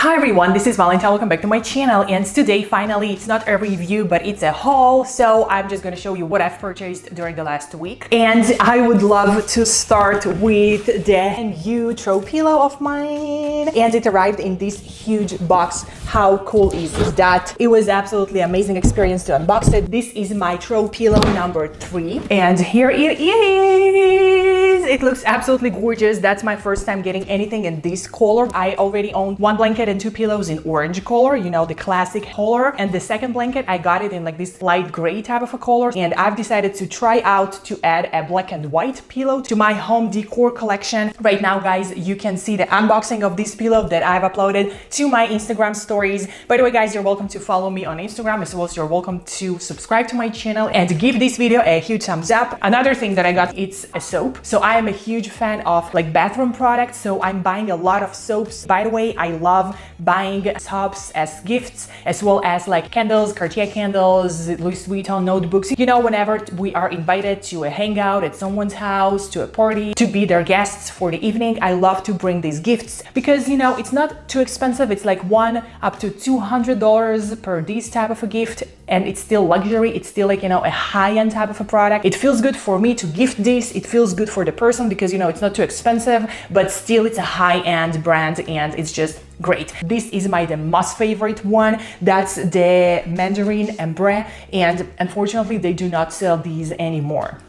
Hi everyone, this is Valentine. Welcome back to my channel, and today finally it's not a review but it's a haul. So I'm just going to show you what I've purchased during the last week, and I would love to start with the new throw pillow of mine, and it arrived in this huge box. How cool is that? It was absolutely amazing experience to unbox it. This is my throw pillow number 3, and here it is. It looks absolutely gorgeous. That's my first time getting anything in this color. I already own one blanket and 2 pillows in orange color, you know, the classic color, and the second blanket I got it in like this light gray type of a color, and I've decided to try out to add a black and white pillow to my home decor collection. Right now guys, you can see the unboxing of this pillow that I've uploaded to my Instagram stories. By the way guys, you're welcome to follow me on Instagram, as well as you're welcome to subscribe to my channel and give this video a huge thumbs up. Another thing that I got, it's a soap. So I am a huge fan of like bathroom products, so I'm buying a lot of soaps. By the way, I love buying soaps as gifts, as well as like candles, Cartier candles, Louis Vuitton notebooks. You know, whenever we are invited to a hangout at someone's house, to a party, to be their guests for the evening, I love to bring these gifts because, you know, it's not too expensive. It's like $100 to $200 per this type of a gift, and it's still luxury. It's still like, you know, a high-end type of a product. It feels good for me to gift this. It feels good for the person because, you know, it's not too expensive, but still it's a high-end brand and it's just great. This is the most favorite one. That's the Mandarin Ambre, and unfortunately they do not sell these anymore,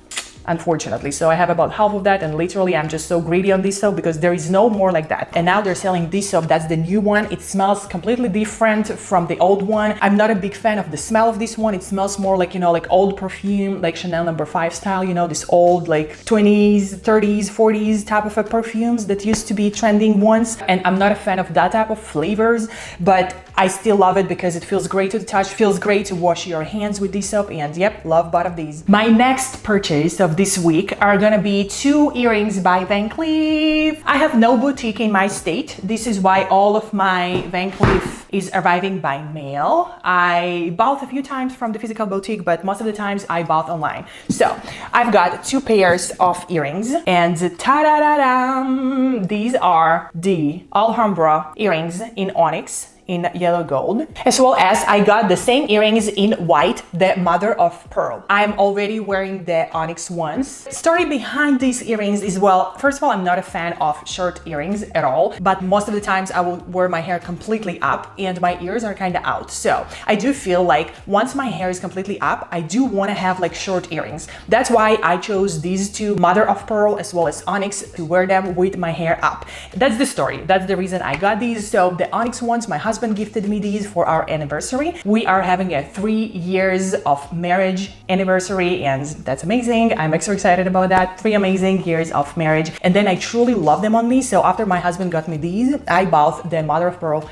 unfortunately. So I have about half of that, and literally I'm just so greedy on this soap because there is no more like that. And now they're selling this soap. That's the new one. It smells completely different from the old one. I'm not a big fan of the smell of this one. It smells more like, you know, like old perfume, like Chanel No. 5 style, you know, this old like 20s, 30s, 40s type of a perfumes that used to be trending once. And I'm not a fan of that type of flavors, but I still love it because it feels great to the touch, feels great to wash your hands with this soap, and yep, love both of these. My next purchase of this week are gonna be 2 earrings by Van Cleef. I have no boutique in my state. This is why all of my Van Cleef is arriving by mail. I bought a few times from the physical boutique, but most of the times I bought online. So I've got 2 pairs of earrings, and ta-da-da-dam! These are the Alhambra earrings in onyx, in yellow gold, as well as I got the same earrings in white, the mother of pearl. I'm already wearing the onyx ones. Story behind these earrings is, well, first of all, I'm not a fan of short earrings at all, but most of the times I will wear my hair completely up and my ears are kind of out. So I do feel like once my hair is completely up, I do want to have like short earrings. That's why I chose these 2, mother of pearl as well as onyx, to wear them with my hair up. That's the story. That's the reason I got these. So the onyx ones, my husband gifted me these for our anniversary. We are having a 3 years of marriage anniversary, and that's amazing. I'm extra excited about that. 3 amazing years of marriage, and then I truly love them on me. So after my husband got me these, I bought the mother of pearl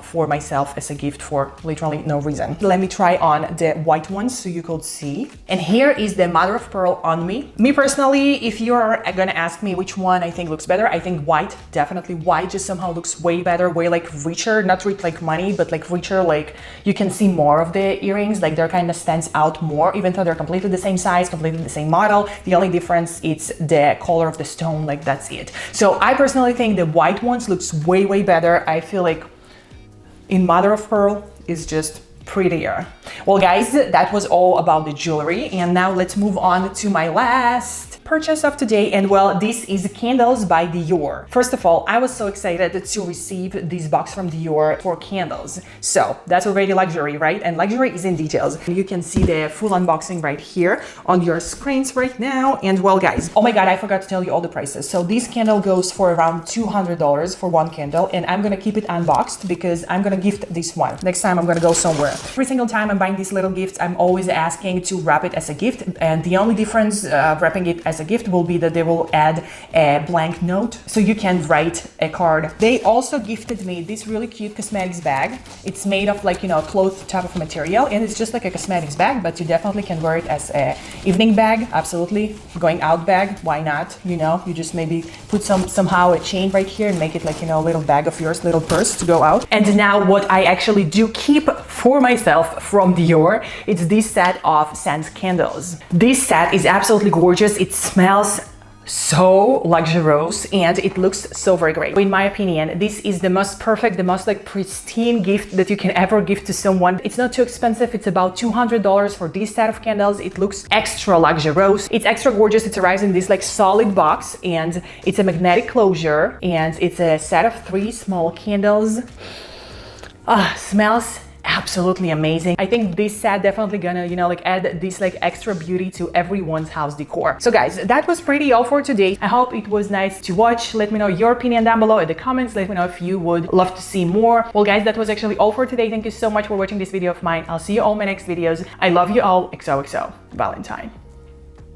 for myself as a gift for literally no reason. Let me try on the white ones so you could see. And here is the mother of pearl on me. Me personally, if you're gonna ask me which one I think looks better, I think white, definitely white, just somehow looks way better, way like richer, not rich like money, but like richer, like you can see more of the earrings, like they're kind of stands out more, even though they're completely the same size, completely the same model. The only difference is the color of the stone, like that's it. So I personally think the white ones looks way better. I feel like in mother of pearl is just prettier. Well guys, that was all about the jewelry, and now let's move on to my last purchase of today, and well, this is candles by Dior. First of all, I was so excited to receive this box from Dior for candles. So that's already luxury, right? And luxury is in details. You can see the full unboxing right here on your screens right now. And well guys, oh my god, I forgot to tell you all the prices. So this candle goes for around $200 for one candle, and I'm gonna keep it unboxed because I'm gonna gift this one next time I'm gonna go somewhere. Every single time I'm buying these little gifts, I'm always asking to wrap it as a gift, and the only difference wrapping it as a gift will be that they will add a blank note so you can write a card. They also gifted me this really cute cosmetics bag. It's made of like, you know, cloth type of material, and it's just like a cosmetics bag, but you definitely can wear it as a evening bag. Absolutely. Going out bag, why not? You know, you just maybe put somehow a chain right here and make it like, you know, a little bag of yours, little purse to go out. And now what I actually do keep for myself from Dior, it's this set of scent candles. This set is absolutely gorgeous. It smells so luxurious and it looks so very great. In my opinion, this is the most perfect, the most like pristine gift that you can ever give to someone. It's not too expensive. It's about $200 for this set of candles. It looks extra luxurious. It's extra gorgeous. It arrives in this like solid box and it's a magnetic closure and it's a set of 3 small candles. Smells absolutely amazing. I think this set definitely gonna, you know, like add this like extra beauty to everyone's house decor. So guys, that was pretty all for today. I hope it was nice to watch. Let me know your opinion down below in the comments. Let me know if you would love to see more. Well guys, that was actually all for today. Thank you so much for watching this video of mine. I'll see you all in my next videos. I love you all. XOXO Valentine.